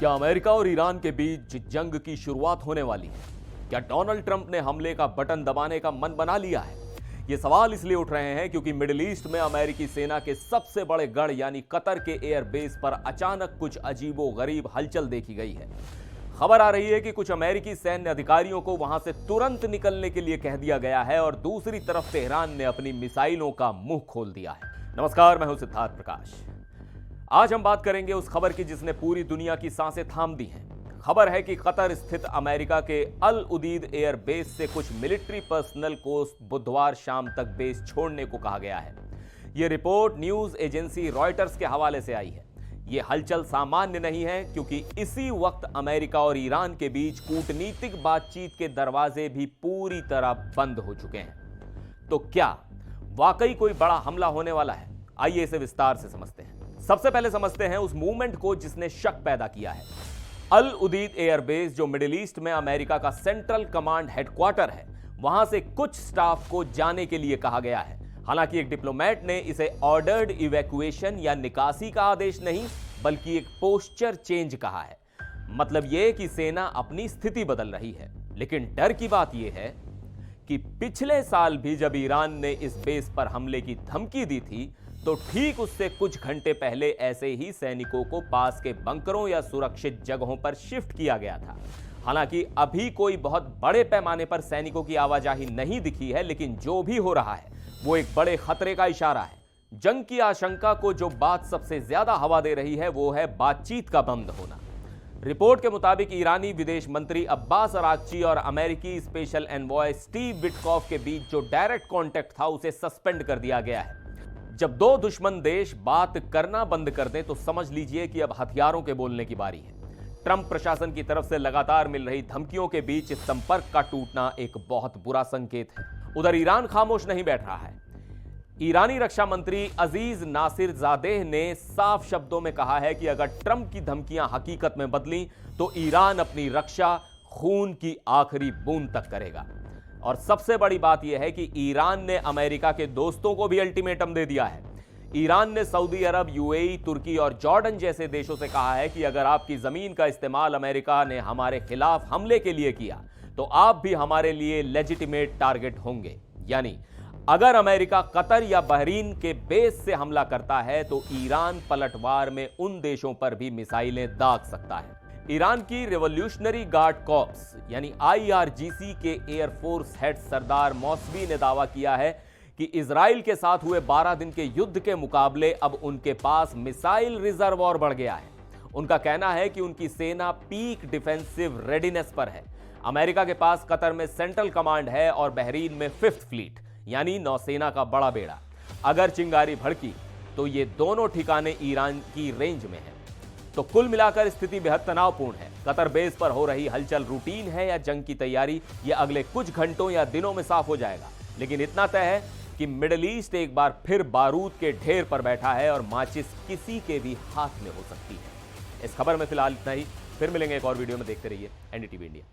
क्या अमेरिका और ईरान के बीच जंग की शुरुआत होने वाली है? क्या डोनाल्ड ट्रंप ने हमले का बटन दबाने का मन बना लिया है? ये सवाल इसलिए उठ रहे हैं क्योंकि मिडिल ईस्ट में अमेरिकी सेना के सबसे बड़े गढ़ यानी कतर के एयरबेस पर अचानक कुछ अजीबोगरीब हलचल देखी गई है। खबर आ रही है कि कुछ अमेरिकी सैन्य अधिकारियों को वहां से तुरंत निकलने के लिए कह दिया गया है और दूसरी तरफ तेहरान ने अपनी मिसाइलों का मुंह खोल दिया है। नमस्कार, मैं हूं सिद्धार्थ प्रकाश। आज हम बात करेंगे उस खबर की जिसने पूरी दुनिया की सांसें थाम दी हैं। खबर है कि कतर स्थित अमेरिका के अल उदीद एयर बेस से कुछ मिलिट्री पर्सनल को बुधवार शाम तक बेस छोड़ने को कहा गया है। यह रिपोर्ट न्यूज एजेंसी रॉयटर्स के हवाले से आई है। यह हलचल सामान्य नहीं है क्योंकि इसी वक्त अमेरिका और ईरान के बीच कूटनीतिक बातचीत के दरवाजे भी पूरी तरह बंद हो चुके हैं। तो क्या वाकई कोई बड़ा हमला होने वाला है? आइए इसे विस्तार से समझते हैं। सबसे पहले समझते हैं उस मूवमेंट को जिसने शक पैदा किया है। अल उदीद एयरबेस जो मिडिल ईस्ट में अमेरिका का सेंट्रल कमांड हेडक्वार्टर है, वहां से कुछ स्टाफ को जाने के लिए कहा गया है। हालांकि एक डिप्लोमेट ने इसे ऑर्डर्ड इवैक्यूएशन या निकासी का आदेश नहीं बल्कि एक पोस्चर चेंज कहा है। मतलब यह कि सेना अपनी स्थिति बदल रही है। लेकिन डर की बात यह है कि पिछले साल भी जब ईरान ने इस बेस पर हमले की धमकी दी थी तो ठीक उससे कुछ घंटे पहले ऐसे ही सैनिकों को पास के बंकरों या सुरक्षित जगहों पर शिफ्ट किया गया था। हालांकि अभी कोई बहुत बड़े पैमाने पर सैनिकों की आवाजाही नहीं दिखी है, लेकिन जो भी हो रहा है वो एक बड़े खतरे का इशारा है। जंग की आशंका को जो बात सबसे ज्यादा हवा दे रही है वो है बातचीत का बंद होना। रिपोर्ट के मुताबिक ईरानी विदेश मंत्री अब्बास अरागची और अमेरिकी स्पेशल एनवॉय स्टीव विटकॉफ के बीच जो डायरेक्ट कांटेक्ट था उसे सस्पेंड कर दिया गया है। जब दो दुश्मन देश बात करना बंद कर दें तो समझ लीजिए कि अब हथियारों के बोलने की बारी है। ट्रंप प्रशासन की तरफ से लगातार मिल रही धमकियों के बीच इस संपर्क का टूटना एक बहुत बुरा संकेत है। उधर ईरान खामोश नहीं बैठ रहा है। ईरानी रक्षा मंत्री अजीज नासिर जादेह ने साफ शब्दों में कहा है कि अगर ट्रंप की धमकियां हकीकत में बदली तो ईरान अपनी रक्षा खून की आखिरी बूंद तक करेगा। और सबसे बड़ी बात यह है कि ईरान ने अमेरिका के दोस्तों को भी अल्टीमेटम दे दिया है। ईरान ने सऊदी अरब, यूएई, तुर्की और जॉर्डन जैसे देशों से कहा है कि अगर आपकी जमीन का इस्तेमाल अमेरिका ने हमारे खिलाफ हमले के लिए किया तो आप भी हमारे लिए लेजिटिमेट टारगेट होंगे। यानी अगर अमेरिका कतर या बहरीन के बेस से हमला करता है तो ईरान पलटवार में उन देशों पर भी मिसाइलें दाग सकता है। ईरान की रिवॉल्यूशनरी गार्ड कॉर्प्स यानी आईआरजीसी के एयरफोर्स हेड सरदार मौसवी ने दावा किया है कि इजराइल के साथ हुए 12 दिन के युद्ध के मुकाबले अब उनके पास मिसाइल रिजर्व और बढ़ गया है। उनका कहना है कि उनकी सेना पीक डिफेंसिव रेडीनेस पर है। अमेरिका के पास कतर में सेंट्रल कमांड है और बहरीन में 5th फ्लीट यानी नौसेना का बड़ा बेड़ा। अगर चिंगारी भड़की तो ये दोनों ठिकाने ईरान की रेंज में है। तो कुल मिलाकर स्थिति बेहद तनावपूर्ण है। कतर बेस पर हो रही हलचल रूटीन है या जंग की तैयारी, ये अगले कुछ घंटों या दिनों में साफ हो जाएगा। लेकिन इतना तय है कि मिडिल ईस्ट एक बार फिर बारूद के ढेर पर बैठा है और माचिस किसी के भी हाथ में हो सकती है। इस खबर में फिलहाल इतना ही। फिर मिलेंगे एक और वीडियो में। देखते रहिए एनडीटीवी इंडिया।